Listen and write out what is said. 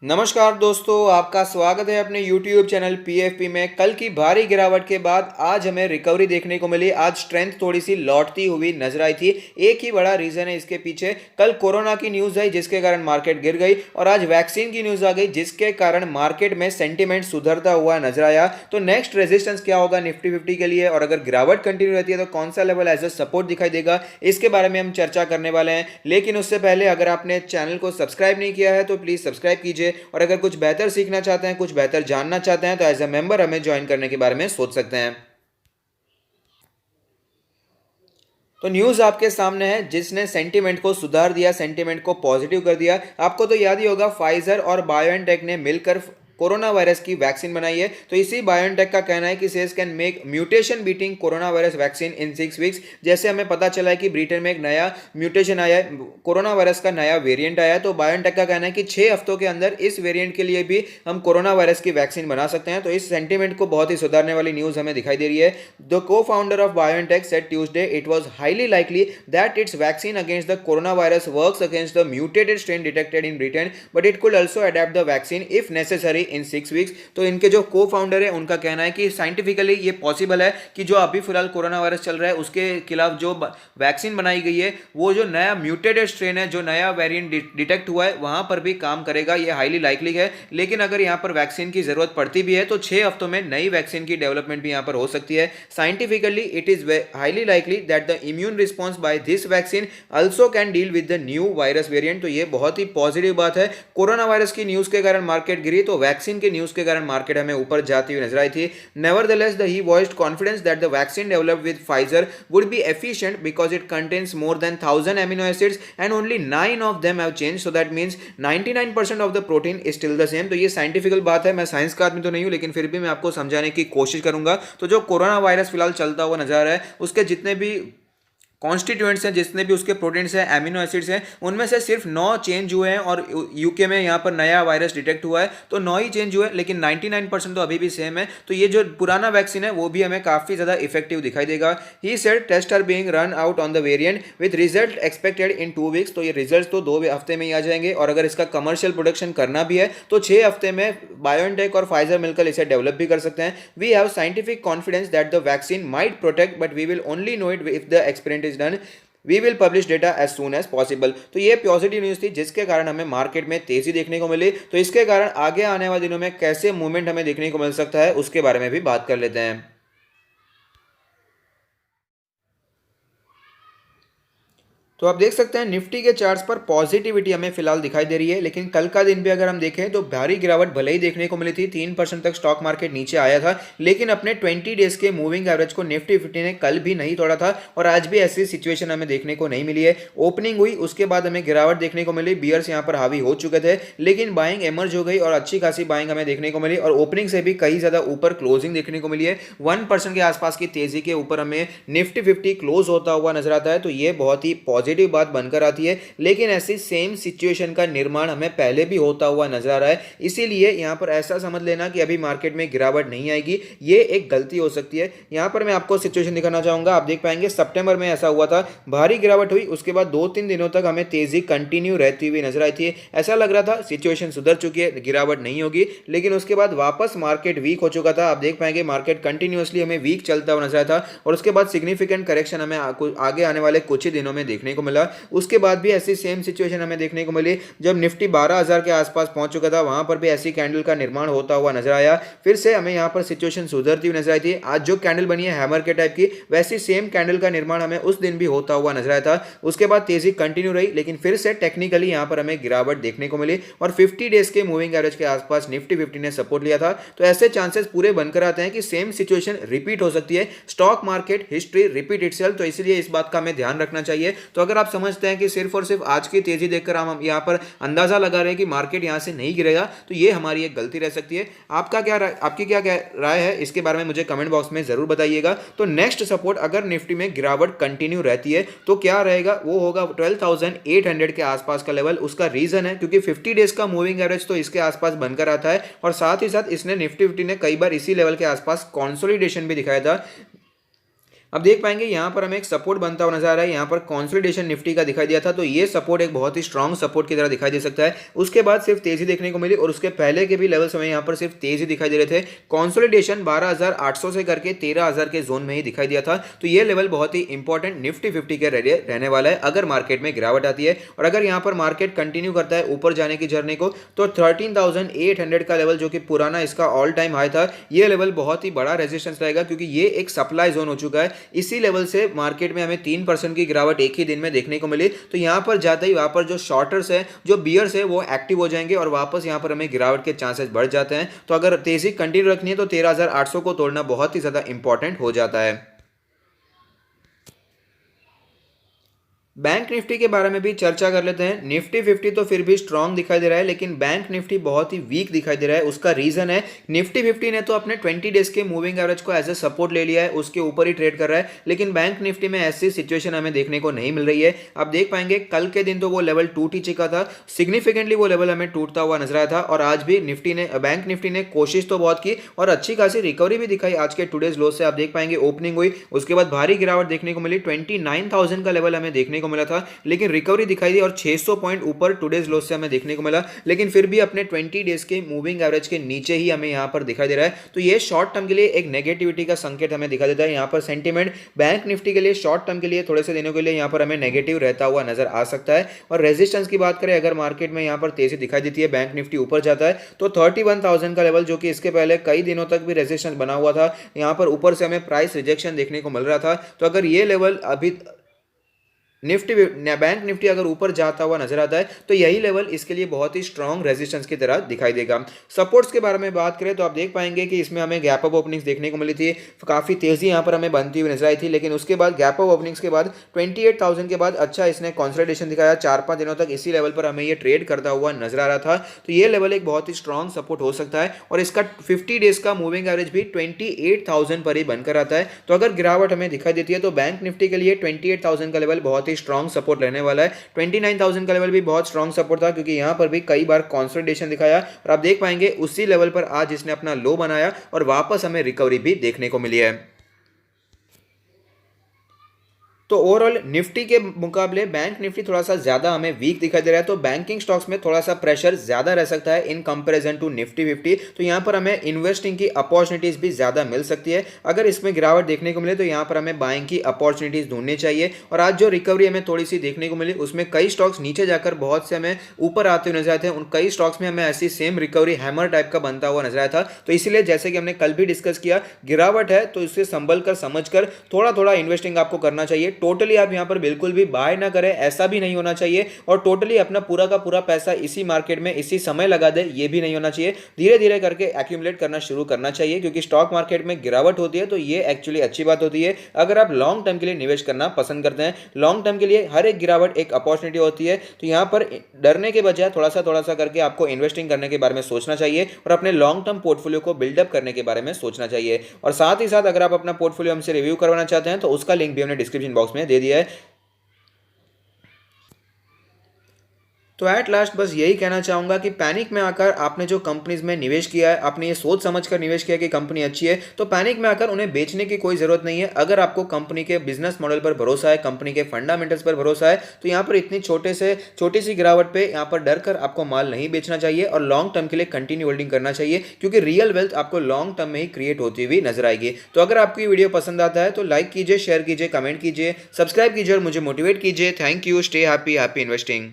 नमस्कार दोस्तों, आपका स्वागत है अपने YouTube चैनल PFP में। कल की भारी गिरावट के बाद आज हमें रिकवरी देखने को मिली। आज स्ट्रेंथ थोड़ी सी लौटती हुई नजर आई थी। एक ही बड़ा रीजन है इसके पीछे। कल कोरोना की न्यूज़ आई जिसके कारण मार्केट गिर गई और आज वैक्सीन की न्यूज़ आ गई जिसके कारण मार्केट में सेंटीमेंट सुधरता हुआ नजर आया। तो नेक्स्ट रेजिस्टेंस क्या होगा निफ्टी 50 के लिए, और अगर गिरावट कंटिन्यू रहती है तो कौन सा लेवल एज अ सपोर्ट दिखाई देगा, इसके बारे में हम चर्चा करने वाले हैं। लेकिन उससे पहले अगर आपने चैनल को सब्सक्राइब नहीं किया है तो प्लीज़ सब्सक्राइब कीजिए, और अगर कुछ बेहतर सीखना चाहते हैं, कुछ बेहतर जानना चाहते हैं तो एज अ मेंबर हमें ज्वाइन करने के बारे में सोच सकते हैं। तो न्यूज़ आपके सामने है जिसने सेंटीमेंट को सुधार दिया, सेंटीमेंट को पॉजिटिव कर दिया। आपको तो याद ही होगा, फाइजर और बायोएनटेक ने मिलकर कोरोना वायरस की वैक्सीन बनाई है। तो इसी बायोएनटेक का कहना है कि cells can make mutation beating corona virus vaccine in 6 weeks. जैसे हमें पता चला है कि ब्रिटेन में एक नया म्यूटेशन आया है, कोरोना वायरस का नया वेरिएंट आया है। तो बायोएनटेक का कहना है कि 6 हफ्तों के अंदर इस वेरिएंट के लिए भी हम कोरोना वायरस की वैक्सीन बना सकते हैं। तो इस सेंटीमेंट को बहुत ही सुधारने वाली न्यूज़ हमें दिखाई दे रही है। द को founder of BioNTech said Tuesday it was highly likely that it's vaccine against the corona virus works against the mutated strain detected in Britain, but it could also adapt the vaccine if necessary in 6 weeks. तो इनके जो को founder है उनका कहना है कि scientifically ये पॉसिबल है कि जो अभी फिलहाल कोरोना वायरस चल रहा है उसके खिलाफ जो वैक्सीन बनाई गई है वो जो नया म्यूटेटेड स्ट्रेन है, जो नया वेरिएंट डिटेक्ट हुआ है वहां पर भी काम करेगा। ये हाईली लाइकली है। लेकिन अगर यहां पर वैक्सीन की जरूरत पड़ती भी है तो 6 हफ्तों में नई वैक्सीन की डेवलपमेंट भी यहां पर हो सकती है। Scientifically it is highly likely that the immune response by this vaccine also can deal with the new virus variant. तो ये बहुत ही पॉजिटिव बात है। कोरोना वायरस की न्यूज के कारण मार्केट गिरी तो वैक्सीन के न्यूज के कारण मार्केट हमें ऊपर जाती हुई नजर आई थी। Nevertheless, he voiced confidence that the vaccine developed with Pfizer would be efficient because it contains more than 1,000 amino acids and only 9 of them have changed. So that means 99% of the protein is still the same. तो ये scientifical बात है। मैं science का आदमी तो नहीं हूं लेकिन फिर भी मैं आपको समझाने की कोशिश करूंगा। तो जो कोरोना वायरस फिलहाल चलता हुआ नजर आ रहा है उसके जितने भी कॉन्स्टिट्यूएंट्स हैं, जितने भी उसके प्रोटीन्स हैं, एमिनो एसिड्स हैं, उनमें से सिर्फ 9 चेंज हुए हैं और यूके में यहाँ पर नया वायरस डिटेक्ट हुआ है तो 9 ही चेंज हुए, लेकिन 99% तो अभी भी सेम है। तो ये जो पुराना वैक्सीन है वो भी हमें काफ़ी ज़्यादा इफेक्टिव दिखाई देगा। He said test are being run out on the variant with result expected in 2 weeks. तो ये रिजल्ट तो 2 हफ्ते में ही आ जाएंगे और अगर इसका कमर्शियल प्रोडक्शन करना भी है तो 6 हफ्ते में बायोएनटेक और फाइजर मिलकर इसे डेवलप भी कर सकते हैं। We have scientific confidence that the vaccine might protect but we will only know it if the experiment is done. We will publish data as soon as possible. तो ये positive news थी जिसके कारण हमें मार्केट में तेजी देखने को मिली। तो इसके कारण आगे आने वाले दिनों में कैसे मूवमेंट हमें देखने को मिल सकता है उसके बारे में भी बात कर लेते हैं। तो आप देख सकते हैं निफ्टी के चार्ट्स पर पॉजिटिविटी हमें फिलहाल दिखाई दे रही है, लेकिन कल का दिन भी अगर हम देखें तो भारी गिरावट भले ही देखने को मिली थी। 3% तक स्टॉक मार्केट नीचे आया था, लेकिन अपने 20 डेज के मूविंग एवरेज को निफ्टी 50 ने कल भी नहीं तोड़ा था और आज भी ऐसी सिचुएशन हमें देखने को नहीं मिली है। ओपनिंग हुई उसके बाद हमें गिरावट देखने को मिली, बियर्स यहाँ पर हावी हो चुके थे, लेकिन बाइंग एमर्ज हो गई और अच्छी खासी बाइंग हमें देखने को मिली और ओपनिंग से भी कई ज्यादा ऊपर क्लोजिंग देखने को मिली है। 1% के आसपास की तेजी के ऊपर हमें निफ्टी 50 क्लोज होता हुआ नजर आता है। तो ये बहुत ही पॉजिटिव बात बनकर आती है, लेकिन ऐसी सेम सिचुएशन का निर्माण हमें पहले भी होता हुआ नजर आ रहा है। इसीलिए यहां पर ऐसा समझ लेना कि अभी मार्केट में गिरावट नहीं आएगी, ये एक गलती हो सकती है। यहां पर मैं आपको सिचुएशन दिखाना चाहूंगा। आप देख पाएंगे सितंबर में ऐसा हुआ था, भारी गिरावट हुई, उसके बाद 2-3 दिनों तक हमें तेजी कंटिन्यू रहती हुई नजर आई थी। ऐसा लग रहा था सिचुएशन सुधर चुकी है, गिरावट नहीं होगी, लेकिन उसके बाद वापस मार्केट वीक हो चुका था। आप देख पाएंगे मार्केट कंटिन्यूअसली हमें वीक चलता हुआ नजर आया था और उसके बाद सिग्निफिकेंट करेक्शन हमें आगे आने वाले कुछ ही दिनों में देखने को मिला। उसके बाद भी ऐसी सेम सिचुएशन हमें देखने को मिली जब निफ्टी 12,000 के आसपास पहुंच चुका था, वहां पर भी ऐसी कैंडल का निर्माण होता हुआ नजर आया। फिर से हमें यहां पर सिचुएशन सुधरती हुई नजर आई थी। आज जो कैंडल बनी है हैमर के टाइप की, वैसी सेम कैंडल का निर्माण हमें उस दिन भी होता हुआ नजर आया था। उसके बाद तेजी कंटिन्यू रही, लेकिन फिर से टेक्निकली यहां पर हमें गिरावट देखने को मिली और 50 डेज के मूविंग एवरेज के आसपास निफ्टी 50 ने सपोर्ट लिया था। तो ऐसे चांसेस पूरे बनकर आते हैं कि सेम सिचुएशन रिपीट हो सकती है। Stock market history repeat itself, तो इसलिए इस बात का हमें ध्यान रखना चाहिए। तो अगर आप समझते हैं कि सिर्फ और सिर्फ आज की तेजी देखकर हम यहां पर अंदाजा लगा रहे हैं कि मार्केट यहां से नहीं गिरेगा, तो ये हमारी एक गलती रह सकती है। आपकी क्या राय है इसके बारे में मुझे कमेंट बॉक्स में जरूर बताइएगा। तो नेक्स्ट सपोर्ट अगर निफ्टी में गिरावट कंटिन्यू रहती है तो क्या रहेगा, वो होगा 12,800 के आसपास का लेवल। उसका रीजन है क्योंकि 50 डेज का मूविंग एवरेज तो इसके आसपास बनकर आता है और साथ ही साथ इसने निफ्टी 50 ने कई बार इसी लेवल के आसपास कंसोलिडेशन भी दिखाया था। अब देख पाएंगे यहाँ पर हमें एक सपोर्ट बनता हुआ नजर आ रहा है। यहाँ पर कंसोलिडेशन निफ्टी का दिखाई दिया था, तो ये सपोर्ट एक बहुत ही स्ट्रांग सपोर्ट की तरह दिखाई दे सकता है। उसके बाद सिर्फ तेजी देखने को मिली और उसके पहले के भी लेवल्स हमें यहाँ पर सिर्फ तेजी दिखाई दे रहे थे। कंसोलिडेशन 12,800 से करके 13,000 के जोन में ही दिखाई दिया था। तो ये लेवल बहुत ही इंपॉर्टेंट निफ्टी 50 के रहने वाला है अगर मार्केट में गिरावट आती है। और अगर यहाँ पर मार्केट कंटिन्यू करता है ऊपर जाने की जर्नी को, तो 13,800 का लेवल जो कि पुराना इसका ऑल टाइम हाई था, ये लेवल बहुत ही बड़ा रेजिस्टेंस रहेगा, क्योंकि ये एक सप्लाई जोन हो चुका है। इसी लेवल से मार्केट में हमें 3% की गिरावट एक ही दिन में देखने को मिली। तो यहां पर जाते ही वहां पर जो शॉर्टर्स है, जो बियर्स है, वो एक्टिव हो जाएंगे और वापस यहां पर हमें गिरावट के चांसेस बढ़ जाते हैं। तो अगर तेजी कंटिन्यू रखनी है तो 13,800 को तोड़ना बहुत ही ज्यादा इंपॉर्टेंट हो जाता है। बैंक निफ्टी के बारे में भी चर्चा कर लेते हैं। निफ्टी 50 तो फिर भी स्ट्रांग दिखाई दे रहा है, लेकिन बैंक निफ्टी बहुत ही वीक दिखाई दे रहा है। उसका रीजन है निफ्टी 50 ने तो अपने 20 डेज के मूविंग एवरेज को एज ए सपोर्ट ले लिया है, उसके ऊपर ही ट्रेड कर रहा है। लेकिन बैंक निफ्टी में ऐसी सिचुएशन हमें देखने को नहीं मिल रही है। आप देख पाएंगे कल के दिन तो वो लेवल टूट ही चुका था, सिग्निफिकेंटली वो लेवल हमें टूटता हुआ नजर आया था। और आज भी बैंक निफ्टी ने कोशिश तो बहुत की और अच्छी खासी रिकवरी भी दिखाई। आज के टूडेज लो से आप देख पाएंगे ओपनिंग हुई, उसके बाद भारी गिरावट देखने को मिली। 29,000 का लेवल हमें देखने को मिला था, लेकिन रिकवरी दिखाई दी और 600 पॉइंट ऊपर टुडेज लो से हमें देखने को मिला। लेकिन फिर भी अपने 20 डेज के मूविंग एवरेज के नीचे ही हमें यहां पर दिखाई दे रहा है। तो ये शॉर्ट टर्म के लिए एक नेगेटिविटी का संकेत हमें दिखाई देता है। यहां पर सेंटीमेंट बैंक निफ्टी के लिए शॉर्ट टर्म के लिए थोड़े से दिनों के लिए यहां पर हमें नेगेटिव रहता हुआ नजर आ सकता है। और रेजिस्टेंस की बात करें, अगर मार्केट में यहां पर तेजी दिखाई देती है, बैंक निफ्टी ऊपर जाता है, तो 31,000 का लेवल जो कि इसके पहले कई दिनों तक भी रेजिस्टेंस बना हुआ था, यहां पर ऊपर से हमें प्राइस रिजेक्शन देखने को मिल रहा था। तो अगर ये लेवल अभी बैंक निफ्टी अगर ऊपर जाता हुआ नजर आता है, तो यही लेवल इसके लिए बहुत ही स्ट्रांग रेजिस्टेंस की तरह दिखाई देगा। सपोर्ट्स के बारे में बात करें तो आप देख पाएंगे कि इसमें हमें गैप अप ओपनिंग्स देखने को मिली थी, काफी तेजी यहां पर हमें बनती हुई नजर आई थी। लेकिन उसके बाद गैप अप ओपनिंग्स के बाद 28,000 के बाद अच्छा इसने कंसोलिडेशन दिखाया। 4-5 दिनों तक इसी लेवल पर हमें ये ट्रेड करता हुआ नजर आ रहा था। तो ये लेवल एक बहुत ही स्ट्रांग सपोर्ट हो सकता है और इसका 50 डेज का मूविंग एवरेज भी 28,000 पर ही बनकर आता है। तो अगर गिरावट हमें दिखाई देती है तो बैंक निफ्टी के लिए 28,000 का लेवल बहुत ही स्ट्रांग सपोर्ट रहने वाला है। 29,000 का लेवल भी बहुत स्ट्रांग सपोर्ट था, क्योंकि यहां पर भी कई बार कंसोलिडेशन दिखाया और आप देख पाएंगे उसी लेवल पर आज इसने अपना लो बनाया और वापस हमें रिकवरी भी देखने को मिली है। तो ओवरऑल निफ्टी के मुकाबले बैंक निफ्टी थोड़ा सा ज्यादा हमें वीक दिखाई दे रहा है। तो बैंकिंग स्टॉक्स में थोड़ा सा प्रेशर ज्यादा रह सकता है इन कंपैरिजन टू निफ्टी 50। तो यहां पर हमें इन्वेस्टिंग की अपॉर्चुनिटीज भी ज्यादा मिल सकती है। अगर इसमें गिरावट देखने को मिले तो यहां पर हमें बाइंग की अपॉर्चुनिटीज ढूंढनी चाहिए। और आज जो रिकवरी हमें थोड़ी सी देखने को मिली, उसमें कई स्टॉक्स नीचे जाकर बहुत से हमें ऊपर आते हुए नजर आते हैं। उन कई स्टॉक्स में हमें ऐसी सेम रिकवरी हैमर टाइप का बनता हुआ नजर आया था। तो इसीलिए जैसे कि हमने कल भी डिस्कस किया, गिरावट है तो इससे संभल कर समझ कर थोड़ा थोड़ा इन्वेस्टिंग आपको करना चाहिए। टोटली आप यहां पर बिल्कुल भी बाय ना करें, ऐसा भी नहीं होना चाहिए। और टोटली अपना पूरा का पूरा पैसा इसी मार्केट में इसी समय लगा दे, ये भी नहीं होना चाहिए। धीरे धीरे करके एक्यूमुलेट करना शुरू करना चाहिए, क्योंकि स्टॉक मार्केट में गिरावट होती है तो ये एक्चुअली अच्छी बात होती है। अगर आप लॉन्ग टर्म के लिए निवेश करना पसंद करते हैं, लॉन्ग टर्म के लिए हर एक गिरावट एक अपॉर्चुनिटी होती है। तो यहां पर डरने के बजाय थोड़ा सा करके आपको इन्वेस्टिंग करने के बारे में सोचना चाहिए और अपने लॉन्ग टर्म पोर्टफोलियो को बिल्डअप करने के बारे में सोचना चाहिए। और साथ ही साथ अगर आप अपना पोर्टफोलियो हमसे रिव्यू करवाना चाहते हैं तो उसका लिंक भी हमने डिस्क्रिप्शन बॉक्स में दे दिया है। तो एट लास्ट बस यही कहना चाहूंगा कि पैनिक में आकर आपने जो कंपनीज में निवेश किया है, आपने ये सोच समझ कर निवेश किया कि कंपनी अच्छी है, तो पैनिक में आकर उन्हें बेचने की कोई जरूरत नहीं है। अगर आपको कंपनी के बिजनेस मॉडल पर भरोसा है, कंपनी के फंडामेंटल्स पर भरोसा है, तो यहाँ पर इतनी छोटी सी गिरावट पे यहाँ पर डर कर आपको माल नहीं बेचना चाहिए और लॉन्ग टर्म के लिए कंटिन्यू होल्डिंग करना चाहिए, क्योंकि रियल वेल्थ आपको लॉन्ग टर्म में ही क्रिएट होती हुई नजर आएगी। तो अगर आपको ये वीडियो पसंद आता है तो लाइक कीजिए, शेयर कीजिए, कमेंट कीजिए, सब्सक्राइब कीजिए और मुझे मोटिवेट कीजिए। Thank you. Stay happy, happy investing.